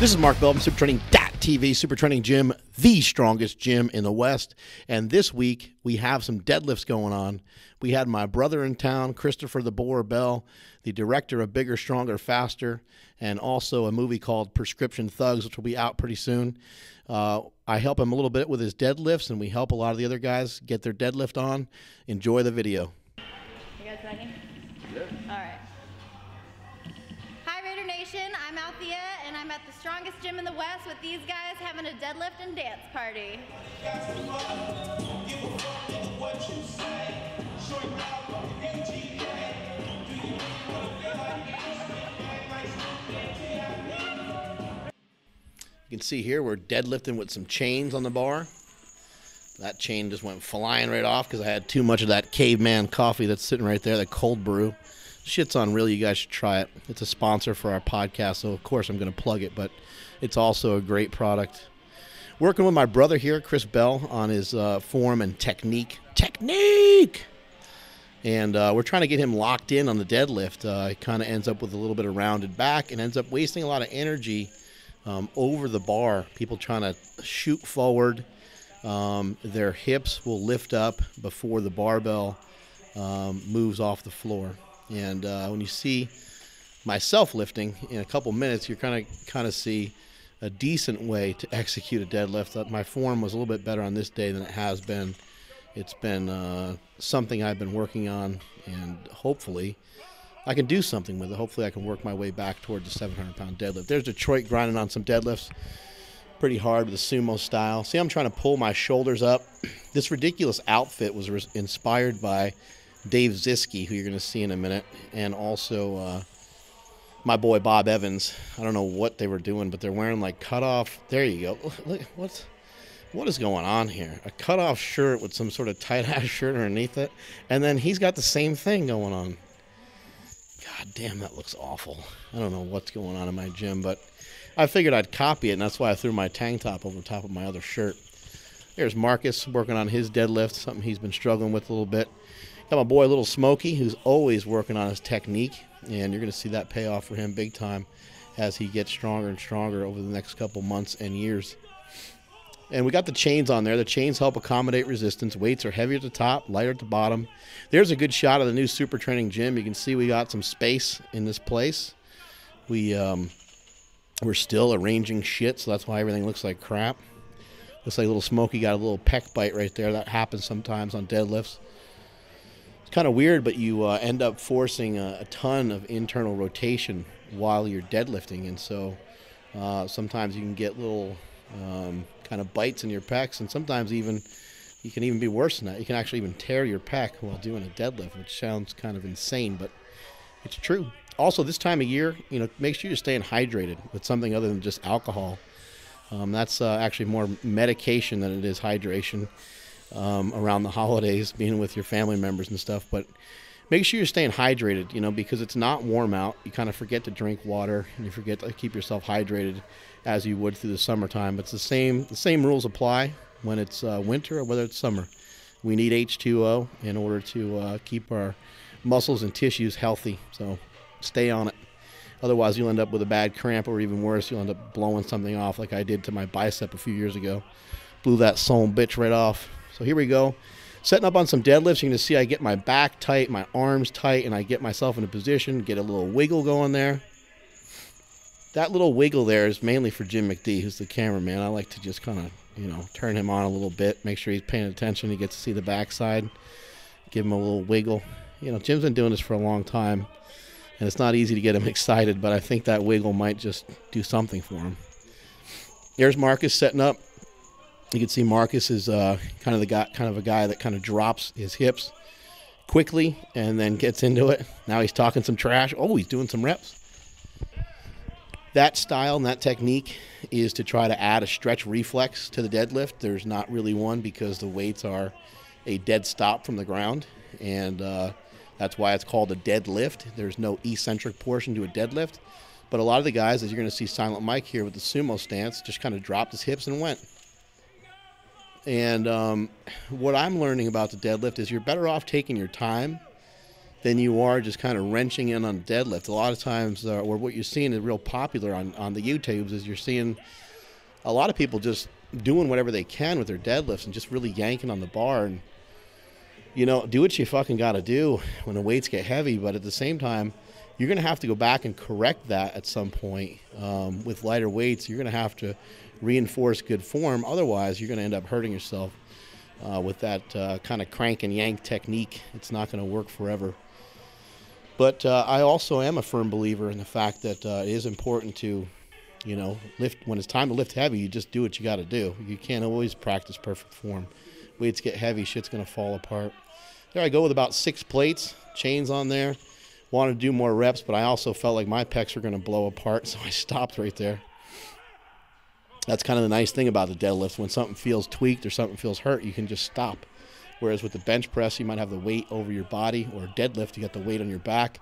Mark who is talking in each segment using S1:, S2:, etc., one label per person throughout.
S1: This is Mark Bell from SuperTraining.tv, Super Training Gym, the strongest gym in the West. And this week, we have some deadlifts going on. We had my brother in town, Christopher the Boar Bell, the director of Bigger, Stronger, Faster, and also a movie called Prescription Thugs, which will be out pretty soon. I help him a little bit with his deadlifts, and we help a lot of the other guys get their deadlift on. Enjoy the video.
S2: You guys ready? Yeah. All right. Hi, Raider Nation. I'm Althea, and I'm at the strongest gym in the West with these guys having a deadlift and dance party.
S1: You can see here we're deadlifting with some chains on the bar. That chain just went flying right off because I had too much of that caveman coffee that's sitting right there, that cold brew. Shit's unreal. You guys should try it. It's a sponsor for our podcast, so of course I'm going to plug it, but it's also a great product. Working with my brother here, Chris Bell, on his form and technique. And we're trying to get him locked in on the deadlift. He kind of ends up with a little bit of rounded back and ends up wasting a lot of energy over the bar. People trying to shoot forward. Their hips will lift up before the barbell moves off the floor. And when you see myself lifting in a couple minutes, you're kind of see a decent way to execute a deadlift. My form was a little bit better on this day than it has been. It's been something I've been working on, and hopefully I can do something with it. Hopefully I can work my way back toward the 700-pound deadlift. There's Detroit grinding on some deadlifts pretty hard with the sumo style. See, I'm trying to pull my shoulders up. This ridiculous outfit was inspired by Dave Ziski, who you're going to see in a minute, and also my boy Bob Evans. I don't know what they were doing, but they're wearing like cutoff. There you go. Look, what is going on here? A cutoff shirt with some sort of tight-ass shirt underneath it, and then he's got the same thing going on. God damn, that looks awful. I don't know what's going on in my gym, but I figured I'd copy it, and that's why I threw my tank top over top of my other shirt. There's Marcus working on his deadlift, something he's been struggling with a little bit. Got my boy Little Smokey, who's always working on his technique, and you're going to see that pay off for him big time as he gets stronger and stronger over the next couple months and years. And we got the chains on there. The chains help accommodate resistance. Weights are heavier at the top, lighter at the bottom. There's a good shot of the new Super Training Gym. You can see we got some space in this place. We're still arranging shit, so that's why everything looks like crap. Looks like Little Smokey got a little pec bite right there. That happens sometimes on deadlifts. It's kind of weird, but you end up forcing a ton of internal rotation while you're deadlifting, and so sometimes you can get little kind of bites in your pecs, and sometimes even you can even be worse than that. You can actually even tear your pec while doing a deadlift, which sounds kind of insane, but it's true. Also, this time of year, make sure you're staying hydrated with something other than just alcohol. That's actually more medication than it is hydration. Around the holidays, being with your family members and stuff, but make sure you're staying hydrated, because it's not warm out. You kind of forget to drink water, and you forget to keep yourself hydrated as you would through the summertime. But the same rules apply when it's winter or whether it's summer. We need H2O in order to keep our muscles and tissues healthy, so stay on it. Otherwise, you'll end up with a bad cramp, or even worse, you'll end up blowing something off like I did to my bicep a few years ago. Blew that son bitch right off. So here we go. Setting up on some deadlifts. You're going to see I get my back tight, my arms tight, and I get myself in a position, get a little wiggle going there. That little wiggle there is mainly for Jim McD, who's the cameraman. I like to just kind of, turn him on a little bit, make sure he's paying attention. He gets to see the backside, give him a little wiggle. Jim's been doing this for a long time, and it's not easy to get him excited, but I think that wiggle might just do something for him. There's Marcus setting up. You can see Marcus is kind of a guy that kind of drops his hips quickly and then gets into it. Now he's talking some trash. Oh, he's doing some reps. That style and that technique is to try to add a stretch reflex to the deadlift. There's not really one because the weights are a dead stop from the ground, and that's why it's called a deadlift. There's no eccentric portion to a deadlift. But a lot of the guys, as you're going to see Silent Mike here with the sumo stance, just kind of dropped his hips and went. And what I'm learning about the deadlift is you're better off taking your time than you are just kind of wrenching in on deadlift. A lot of times, or what you're seeing is real popular on the YouTubes, is you're seeing a lot of people just doing whatever they can with their deadlifts and just really yanking on the bar. And, you know, do what you fucking got to do when the weights get heavy, but at the same time, you're going to have to go back and correct that at some point with lighter weights. You're going to have to reinforce good form. Otherwise, you're going to end up hurting yourself with that kind of crank and yank technique. It's not going to work forever. But I also am a firm believer in the fact that it is important to, you know, lift. When it's time to lift heavy, you just do what you got to do. You can't always practice perfect form. Weights get heavy, shit's going to fall apart. There I go with about 6 plates, chains on there. Wanted to do more reps, but I also felt like my pecs were going to blow apart, so I stopped right there. That's kind of the nice thing about the deadlift. When something feels tweaked or something feels hurt, you can just stop. Whereas with the bench press, you might have the weight over your body, or deadlift, you got the weight on your back.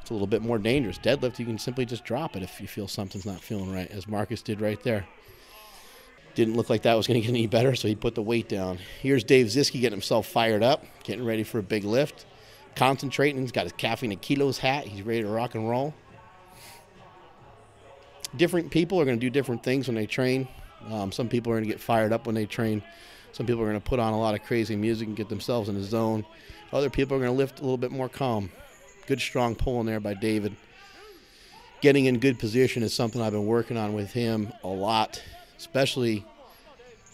S1: It's a little bit more dangerous. Deadlift, you can simply just drop it if you feel something's not feeling right, as Marcus did right there. Didn't look like that was going to get any better, so he put the weight down. Here's Dave Ziske getting himself fired up, getting ready for a big lift. Concentrating. He's got his Caffeine and Kilos hat. He's ready to rock and roll. Different people are going to do different things when they train. Some people are going to get fired up when they train. Some people are going to put on a lot of crazy music and get themselves in the zone. Other people are going to lift a little bit more calm. Good strong pull in there by David. Getting in good position is something I've been working on with him a lot, especially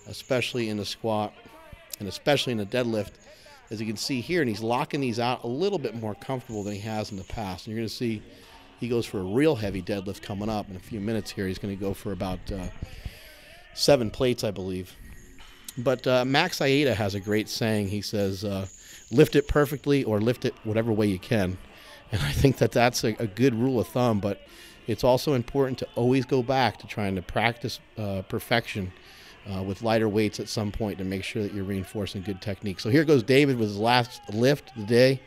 S1: in the squat and especially in the deadlift. As you can see here, and he's locking these out a little bit more comfortable than he has in the past. And you're going to see he goes for a real heavy deadlift coming up in a few minutes here. He's going to go for about 7 plates, I believe. But Max Aida has a great saying. He says, lift it perfectly or lift it whatever way you can. And I think that that's a good rule of thumb, but it's also important to always go back to trying to practice perfection with lighter weights at some point to make sure that you're reinforcing good technique. So here goes David with his last lift of the day,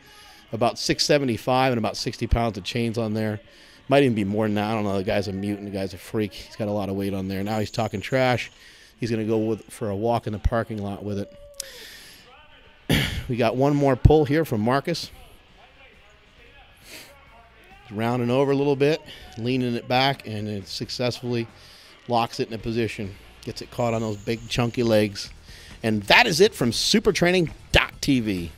S1: about 675 and about 60 pounds of chains on there. Might even be more than that. I don't know. The guy's a mutant. The guy's a freak. He's got a lot of weight on there. Now he's talking trash. He's going to go for a walk in the parking lot with it. We got one more pull here from Marcus. He's rounding over a little bit, leaning it back, and it successfully locks it in a position. Gets it caught on those big chunky legs. And that is it from supertraining.tv.